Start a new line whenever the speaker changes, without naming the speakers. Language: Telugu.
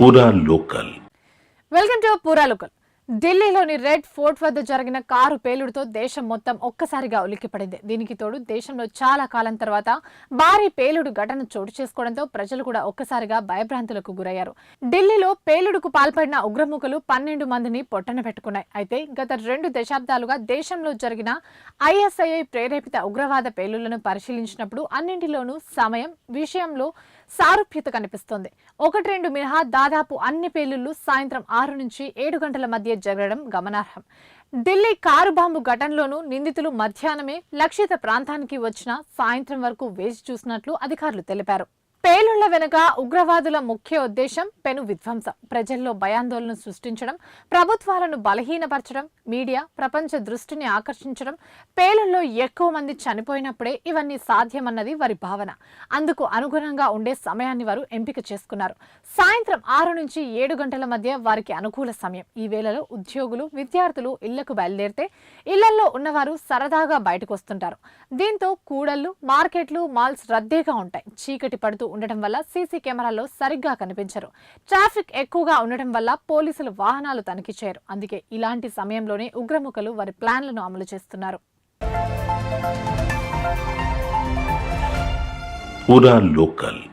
పూరా లోకల్.
వెల్కమ్ టు పూరా లోకల్. ఢిల్లీలోని రెడ్ ఫోర్ట్ వద్ద జరిగిన కారు పేలుడుతో దేశం మొత్తం ఒక్కసారిగా ఉలిక్కిపడింది. దీనికి తోడు దేశంలో చాలా కాలం తర్వాత భారీ పేలుడు ఘటన చోటు చేసుకోవడంతో ప్రజలు కూడా ఒక్కసారిగా భయభ్రాంతులకు గురయ్యారు. ఢిల్లీలో పేలుడుకు పాల్పడిన ఉగ్రముఖులు 12 మందిని పొట్టన పెట్టుకున్నాయి. అయితే గత 2 దశాబ్దాలుగా దేశంలో జరిగిన ISIS ప్రేరేపిత ఉగ్రవాద పేలుళ్లను పరిశీలించినప్పుడు అన్నింటిలోనూ సమయం విషయంలో సారూప్యత కనిపిస్తోంది. 1-2 మినహా దాదాపు అన్ని పేలుళ్లు సాయంత్రం 6 నుంచి 7 గంటల మధ్య జరగడం గమనార్హం. ఢిల్లీ కారు బాంబు ఘటనలోనూ నిందితులు మధ్యాహ్నమే లక్షిత ప్రాంతానికి వచ్చిన సాయంత్రం వరకు వేచి చూసినట్లు అధికారులు తెలిపారు. పేలుళ్ల వెనుక ఉగ్రవాదుల ముఖ్య ఉద్దేశం పెను విధ్వంసం, ప్రజల్లో భయాందోళన సృష్టించడం, ప్రభుత్వాలను బలహీనపరచడం, మీడియా ప్రపంచ దృష్టిని ఆకర్షించడం. పేలుళ్లలో ఎక్కువ మంది చనిపోయినప్పుడే ఇవన్నీ సాధ్యమన్నది వారి భావన. అందుకు అనుగుణంగా ఉండే సమయాన్ని వారు ఎంపిక చేసుకున్నారు. సాయంత్రం 6 నుంచి 7 గంటల మధ్య వారికి అనుకూల సమయం. ఈ వేళలో ఉద్యోగులు, విద్యార్థులు ఇళ్లకు బయలుదేరితే ఇళ్లలో ఉన్నవారు సరదాగా బయటకు వస్తుంటారు. దీంతో కూడళ్లు, మార్కెట్లు, మాల్స్ రద్దీగా ఉంటాయి. చీకటి పడుతూ ఉండటం వల్ల సీసీ కెమెరాల్లో సరిగ్గా కనిపించరు. ట్రాఫిక్ ఎక్కువగా ఉండటం వల్ల పోలీసులు వాహనాలు తనిఖీ చేయరు. అందుకే ఇలాంటి సమయంలోనే ఉగ్రముఖులు వారి ప్లాన్లను అమలు చేస్తున్నారు.
పూరా లోకల్.